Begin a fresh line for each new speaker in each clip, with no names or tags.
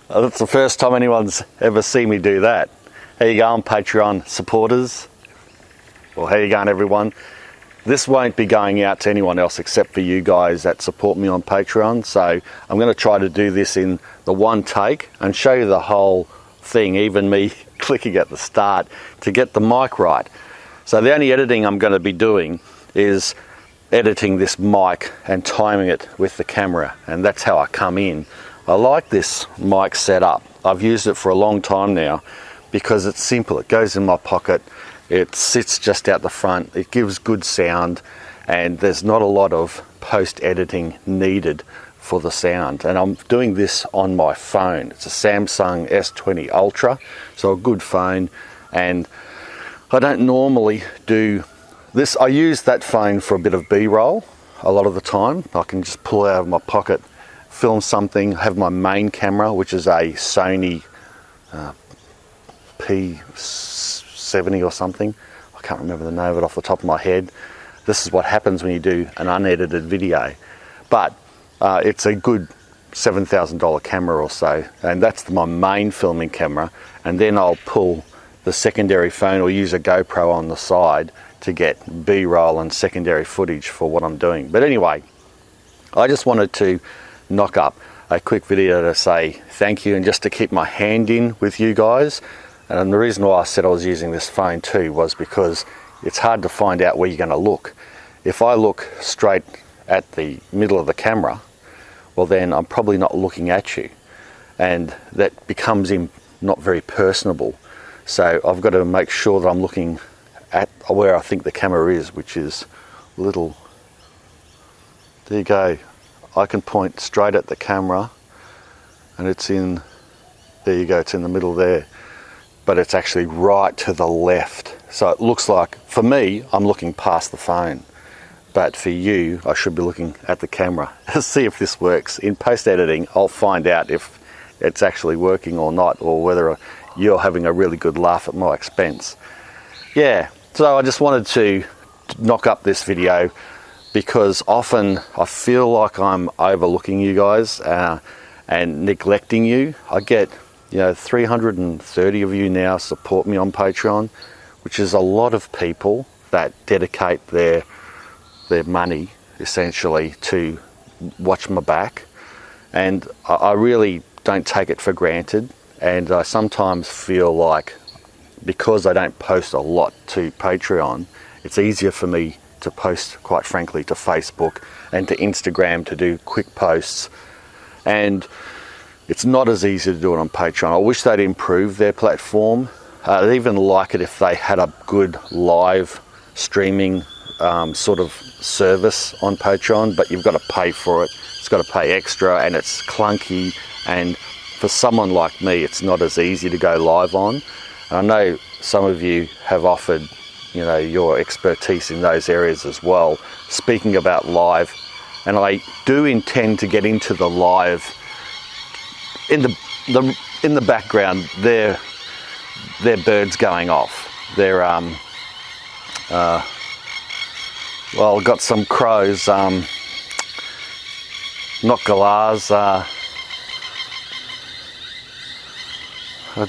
That's the first time anyone's ever seen me do that. How you going, Patreon supporters? Well, how you going, everyone? This won't be going out to anyone else except for you guys that support me on Patreon. So I'm going to try to do this in the one take and show you the whole thing, even me clicking at the start to get the mic right. So the only editing I'm going to be doing is editing this mic and timing it with the camera, and that's how I come in. I like this mic setup. I've used it for a long time now because it's simple. It goes in my pocket, it sits just out the front, it gives good sound, and there's not a lot of post-editing needed for the sound. And I'm doing this on my phone. It's a Samsung S20 Ultra, so a good phone, and I don't normally do this. I use that phone for a bit of B-roll a lot of the time. I can just pull it out of my pocket, film something, have my main camera, which is a Sony P70 or something. I can't remember the name of it off the top of my head. This is what happens when you do an unedited video. But it's a good $7,000 camera or so, and that's my main filming camera. And then I'll pull the secondary phone or use a GoPro on the side to get B-roll and secondary footage for what I'm doing. But anyway, I just wanted to knock up a quick video to say thank you and just to keep my hand in with you guys. And the reason why I said I was using this phone too was because it's hard to find out where you're going to look. If I look straight at the middle of the camera, well then I'm probably not looking at you, and that becomes not very personable. So I've got to make sure that I'm looking at where I think the camera is, which is a little, there you go. I can point straight at the camera and it's in, there you go, it's in the middle there, but it's actually right to the left. So it looks like, for me, I'm looking past the phone, but for you, I should be looking at the camera. Let's see if this works. In post-editing, I'll find out if it's actually working or not, or whether you're having a really good laugh at my expense. Yeah, so I just wanted to knock up this video because often I feel like I'm overlooking you guys and neglecting you. I get 330 of you now support me on Patreon, which is a lot of people that dedicate their money essentially to watch my back, and I really don't take it for granted. And I sometimes feel like because I don't post a lot to Patreon, it's easier for me to post, quite frankly, to Facebook and to Instagram to do quick posts, and it's not as easy to do it on Patreon. I wish they'd improve their platform. I'd even like it if they had a good live streaming sort of service on Patreon, but you've got to pay for it. It's got to pay extra, and it's clunky, and for someone like me, it's not as easy to go live on. I know some of you have offered, your expertise in those areas as well. Speaking about live, and I do intend to get into the live. In the background, they're birds going off. They're well, I've got some crows, not galahs.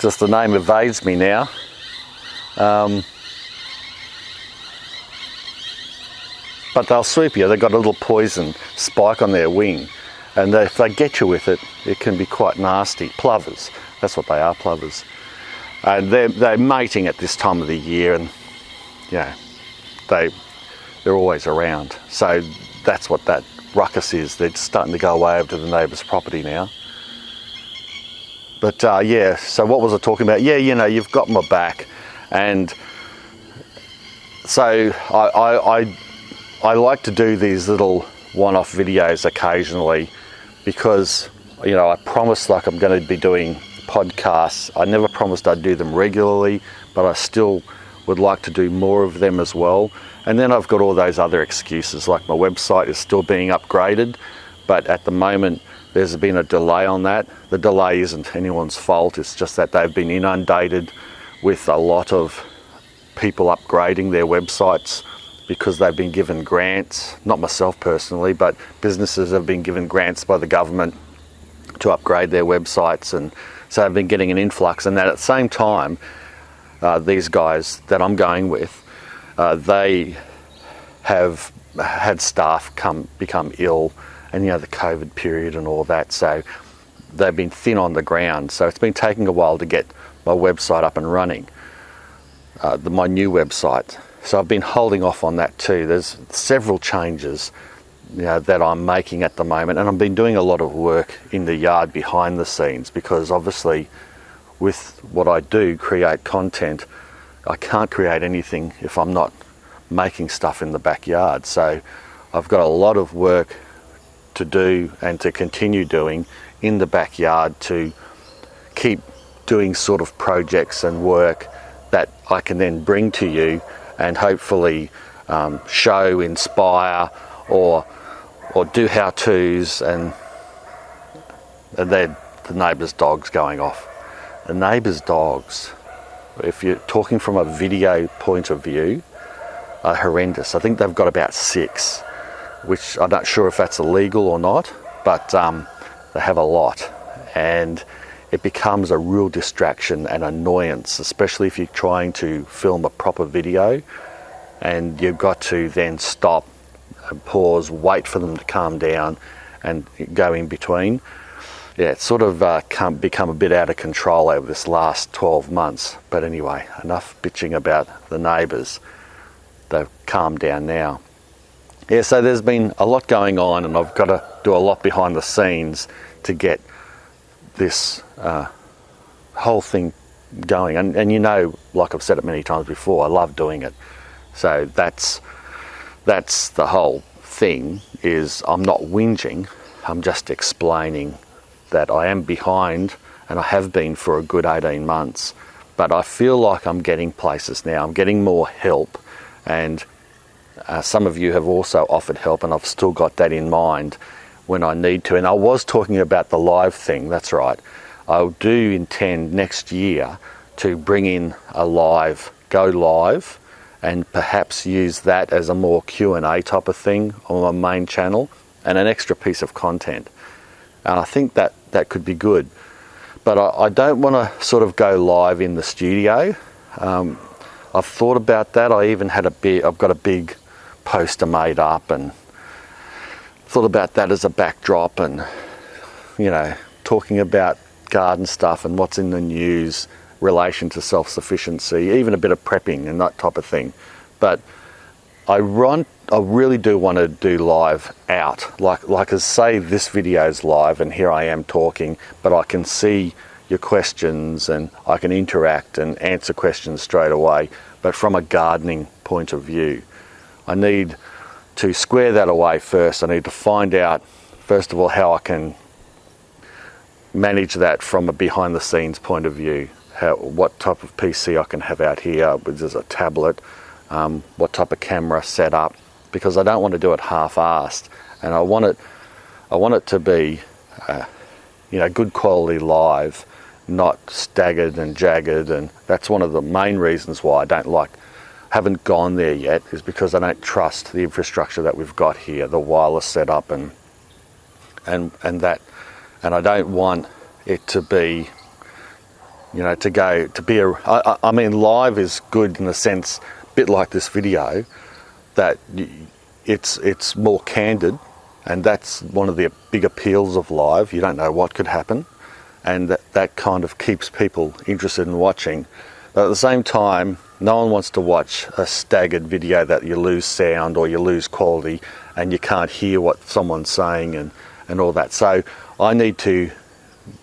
Just the name evades me now. But they'll swoop you. They've got a little poison spike on their wing, and if they get you with it, it can be quite nasty. Plovers, that's what they are, plovers. And they're mating at this time of the year, and they're always around. So that's what that ruckus is. They're starting to go away over to the neighbour's property now. But yeah, so what was I talking about? Yeah, you've got my back. And so I like to do these little one-off videos occasionally because, I promised like I'm going to be doing podcasts. I never promised I'd do them regularly, but I still would like to do more of them as well. And then I've got all those other excuses, like my website is still being upgraded, but at the moment there's been a delay on that. The delay isn't anyone's fault, it's just that they've been inundated with a lot of people upgrading their websites because they've been given grants, not myself personally, but businesses have been given grants by the government to upgrade their websites, and so I've been getting an influx. And at the same time, these guys that I'm going with, they have had staff become ill, and the COVID period and all that, so they've been thin on the ground. So it's been taking a while to get my website up and running, my new website. So I've been holding off on that too. There's several changes that I'm making at the moment, and I've been doing a lot of work in the yard behind the scenes, because obviously with what I do, create content, I can't create anything if I'm not making stuff in the backyard. So I've got a lot of work to do and to continue doing in the backyard to keep doing sort of projects and work that I can then bring to you and hopefully show, inspire, or do how-tos. And they're the neighbours' dogs going off. The neighbours' dogs, if you're talking from a video point of view, are horrendous. I think they've got about 6, which I'm not sure if that's illegal or not, but they have a lot, and it becomes a real distraction and annoyance, especially if you're trying to film a proper video and you've got to then stop and pause, wait for them to calm down and go in between. Yeah, it's sort of become a bit out of control over this last 12 months. But anyway, enough bitching about the neighbours. They've calmed down now. Yeah, so there's been a lot going on, and I've got to do a lot behind the scenes to get this whole thing going. And like I've said it many times before, I love doing it. So that's the whole thing, is I'm not whinging, I'm just explaining that I am behind, and I have been for a good 18 months. But I feel like I'm getting places now. I'm getting more help, and some of you have also offered help, and I've still got that in mind when I need to. And I was talking about the live thing, that's right. I do intend next year to bring in a go live, and perhaps use that as a more Q&A type of thing on my main channel, and an extra piece of content. And I think that could be good. But I don't want to sort of go live in the studio. I've thought about that. I even had I've got a big poster made up, and thought about that as a backdrop, and talking about garden stuff and what's in the news, relation to self-sufficiency, even a bit of prepping and that type of thing. But I really do want to do live out, like as say this video's live and here I am talking, but I can see your questions and I can interact and answer questions straight away, but from a gardening point of view. I need to square that away first. I need to find out, first of all, how I can manage that from a behind the scenes point of view. What type of PC I can have out here, which is a tablet, what type of camera set up, because I don't want to do it half-assed, and I want it to be good quality live, not staggered and jagged. And that's one of the main reasons why I haven't gone there yet, is because I don't trust the infrastructure that we've got here, the wireless setup and that, and I don't want it to be I mean, live is good in the sense, a bit like this video, that it's more candid, and that's one of the big appeals of live. You don't know what could happen, and that kind of keeps people interested in watching. But at the same time, no one wants to watch a staggered video that you lose sound or you lose quality and you can't hear what someone's saying and all that. So I need to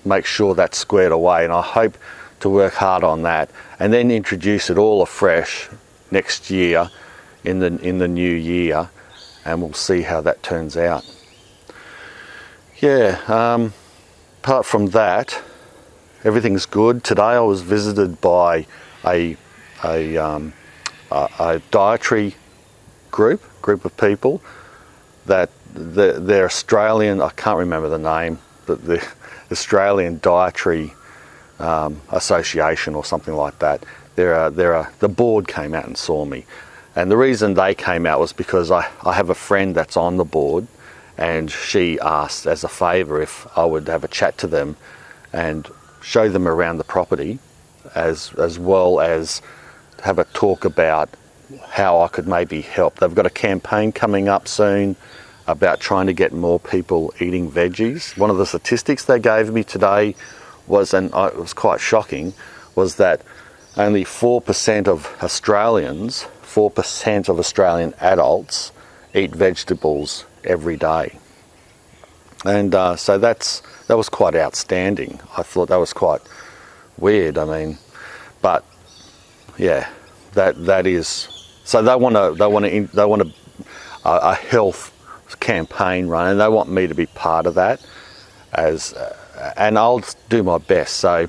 make sure that's squared away, and I hope to work hard on that, and then introduce it all afresh next year in the new year, and we'll see how that turns out. Yeah, apart from that, everything's good. Today I was visited by a dietary group of people that they're Australian. I can't remember the name, but the Australian Dietary Association or something like that. The board came out and saw me, and the reason they came out was because I have a friend that's on the board, and she asked as a favour if I would have a chat to them and show them around the property, as well as have a talk about how I could maybe help. They've got a campaign coming up soon about trying to get more people eating veggies. One of the statistics they gave me today was, and it was quite shocking, was that only 4% of Australians, 4% of Australian adults eat vegetables every day. And so that was quite outstanding. I thought that was quite weird. I mean, but yeah, that is. So they want a health campaign run, and they want me to be part of that, and I'll do my best. So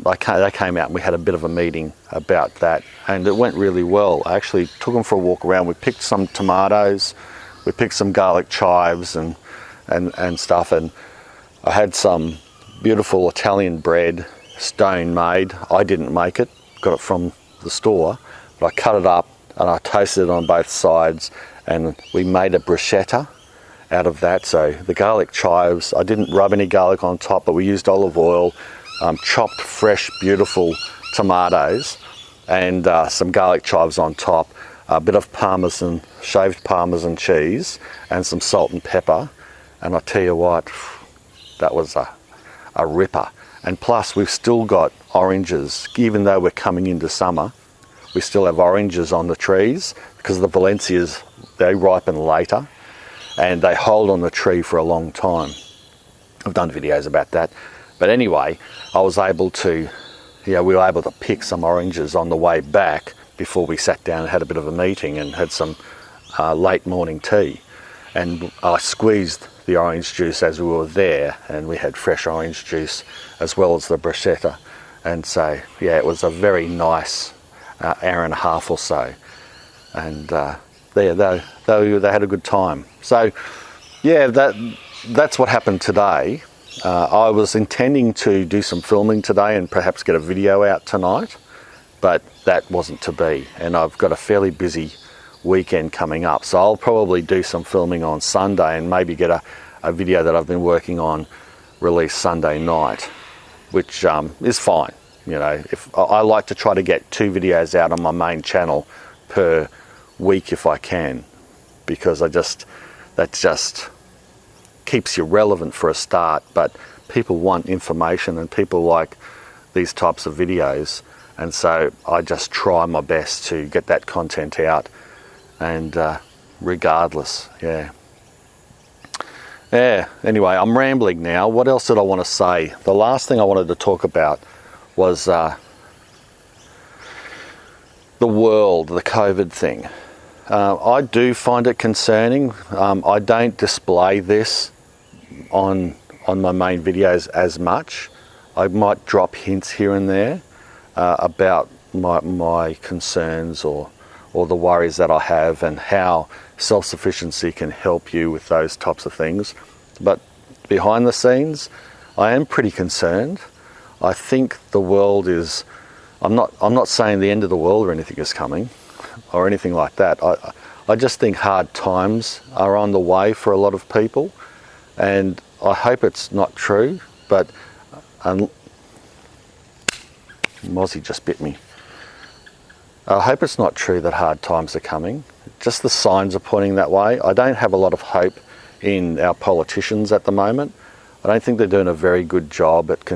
they came out and we had a bit of a meeting about that, and it went really well. I actually took them for a walk around. We picked some tomatoes, we picked some garlic chives and stuff, and I had some beautiful Italian bread, stone made. I didn't make it, got it from the store, but I cut it up and I toasted it on both sides, and we made a bruschetta out of that. So the garlic chives, I didn't rub any garlic on top, but we used olive oil, chopped fresh beautiful tomatoes, and some garlic chives on top, a bit of parmesan, shaved parmesan cheese, and some salt and pepper. And I tell you what, that was a ripper. And plus we've still got oranges. Even though we're coming into summer, we still have oranges on the trees, because the Valencias, they ripen later and they hold on the tree for a long time. I've done videos about that. But anyway, we were able to pick some oranges on the way back before we sat down and had a bit of a meeting and had some late morning tea. And I squeezed the orange juice as we were there, and we had fresh orange juice as well as the bruschetta. And so, yeah, it was a very nice hour and a half or so. And they had a good time. So, yeah, that's what happened today. I was intending to do some filming today and perhaps get a video out tonight, but that wasn't to be. And I've got a fairly busy weekend coming up, so I'll probably do some filming on Sunday and maybe get a video that I've been working on released Sunday night, which is fine. You know, if I like to try to get 2 videos out on my main channel per week if I can, because that just keeps you relevant for a start. But people want information and people like these types of videos, and so I just try my best to get that content out. And regardless, yeah. Anyway, I'm rambling now. What else did I want to say? The last thing I wanted to talk about was the world, the COVID thing. I do find it concerning. I don't display this on my main videos as much. I might drop hints here and there about my concerns or the worries that I have, and how self-sufficiency can help you with those types of things. But behind the scenes, I am pretty concerned. I think the world is, I'm not saying the end of the world or anything is coming or anything like that. I just think hard times are on the way for a lot of people, and I hope it's not true, but Mozzie just bit me. I hope it's not true that hard times are coming. Just the signs are pointing that way. I don't have a lot of hope in our politicians at the moment. I don't think they're doing a very good job at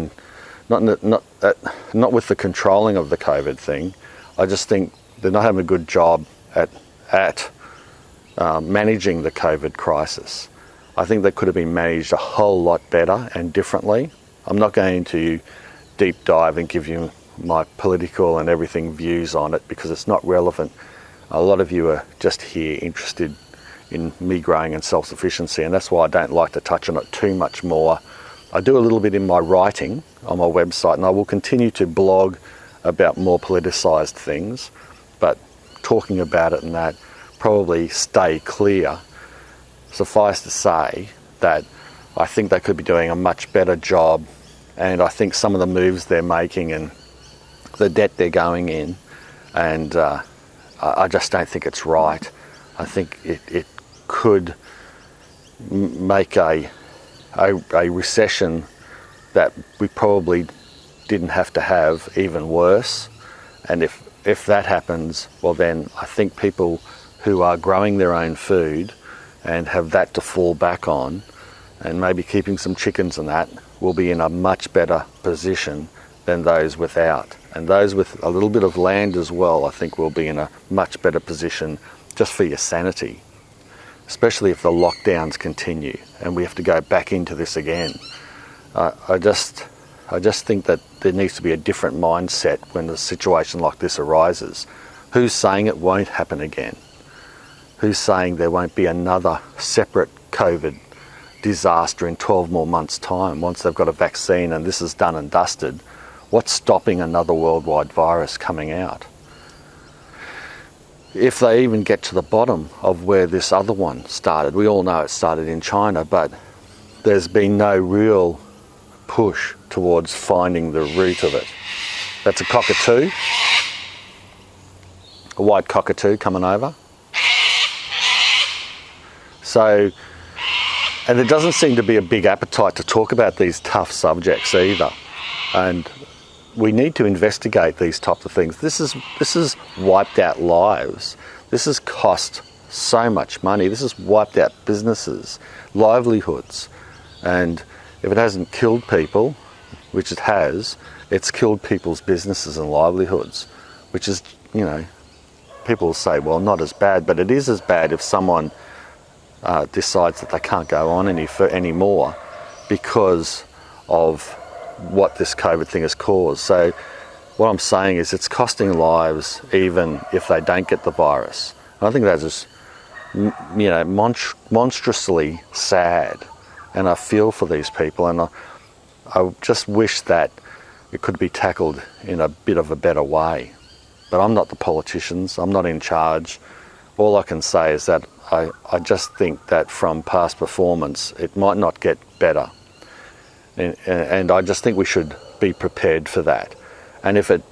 not with the controlling of the COVID thing. I just think they're not having a good job at managing the COVID crisis. I think that could have been managed a whole lot better and differently. I'm not going to deep dive and give you my political and everything views on it, because it's not relevant. A lot of you are just here interested in me growing and self-sufficiency, and that's why I don't like to touch on it too much more. I do a little bit in my writing on my website, and I will continue to blog about more politicised things, but talking about it and that, probably stay clear. Suffice to say that I think they could be doing a much better job, and I think some of the moves they're making and the debt they're going in, and I just don't think it's right. I think it could make a recession that we probably didn't have to have even worse. And if that happens, well then I think people who are growing their own food and have that to fall back on, and maybe keeping some chickens and that, will be in a much better position than those without. And those with a little bit of land as well, I think will be in a much better position just for your sanity, especially if the lockdowns continue and we have to go back into this again. I just think that there needs to be a different mindset when a situation like this arises. Who's saying it won't happen again? Who's saying there won't be another separate COVID disaster in 12 more months' time once they've got a vaccine and this is done and dusted? What's stopping another worldwide virus coming out? If they even get to the bottom of where this other one started, we all know it started in China, but there's been no real push towards finding the root of it. That's a cockatoo, a white cockatoo coming over. So, and there doesn't seem to be a big appetite to talk about these tough subjects either. And we need to investigate these types of things. This has wiped out lives. This has cost so much money. This has wiped out businesses, livelihoods. And if it hasn't killed people, which it has, it's killed people's businesses and livelihoods, which is, you know, people will say, well, not as bad, but it is as bad if someone decides that they can't go on anymore because of what this COVID thing has caused. So what I'm saying is it's costing lives even if they don't get the virus. And I think that is, you know, monstrously sad. And I feel for these people, and I just wish that it could be tackled in a bit of a better way. But I'm not the politicians, I'm not in charge. All I can say is that I just think that from past performance, it might not get better. And I just think we should be prepared for that. And if it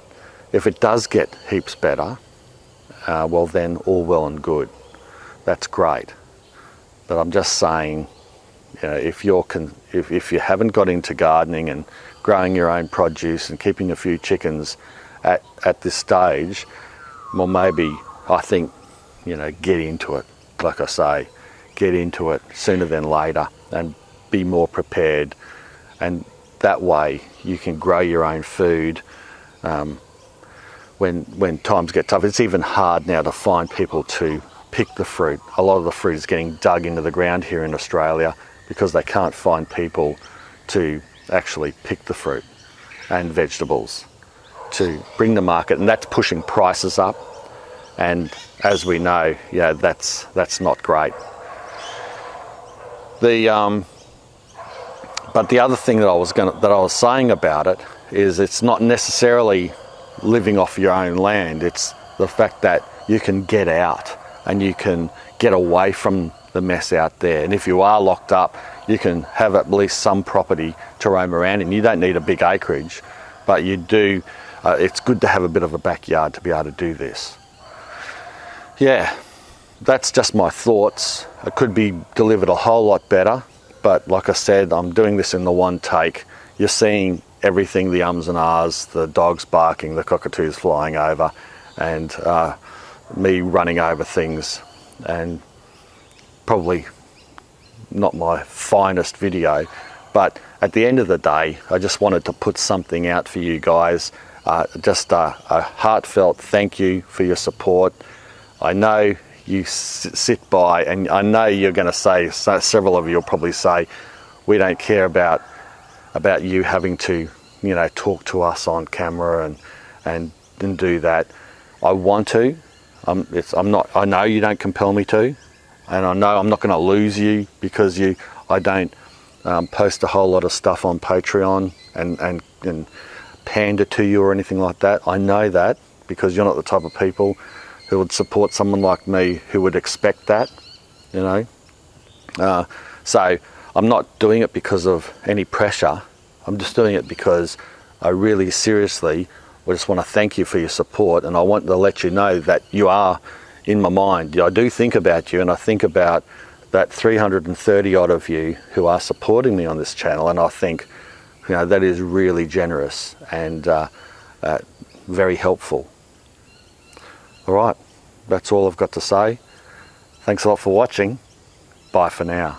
does get heaps better, well then all well and good. That's great. But I'm just saying, you know, if you haven't got into gardening and growing your own produce and keeping a few chickens at this stage, well maybe I think, you know, get into it. Like I say, get into it sooner than later and be more prepared. And that way you can grow your own food when times get tough. It's even hard now to find people to pick the fruit. A lot of the fruit is getting dug into the ground here in Australia because they can't find people to actually pick the fruit and vegetables to bring to market, and that's pushing prices up. And as we know, yeah, that's not great. But the other thing that I was saying about it is it's not necessarily living off your own land. It's the fact that you can get out and you can get away from the mess out there. And if you are locked up, you can have at least some property to roam around in. You don't need a big acreage, but you do. It's good to have a bit of a backyard to be able to do this. Yeah, that's just my thoughts. It could be delivered a whole lot better, but like I said, I'm doing this in the one take. You're seeing everything, the ums and ahs, the dogs barking, the cockatoos flying over, and me running over things, and probably not my finest video, but at the end of the day, I just wanted to put something out for you guys. Just a heartfelt thank you for your support. I know you sit by, and I know you're going to say, several of you will probably say, we don't care about you having to, you know, talk to us on camera and do that. I want to. I know you don't compel me to, and I know I'm not going to lose you because I don't post a whole lot of stuff on Patreon and pander to you or anything like that. I know that because you're not the type of people who would support someone like me who would expect that, you know. So I'm not doing it because of any pressure. I'm just doing it because I really seriously just want to thank you for your support, and I want to let you know that you are in my mind. I do think about you, and I think about that 330 odd of you who are supporting me on this channel, and I think, you know, that is really generous and very helpful. All right, that's all I've got to say. Thanks a lot for watching. Bye for now.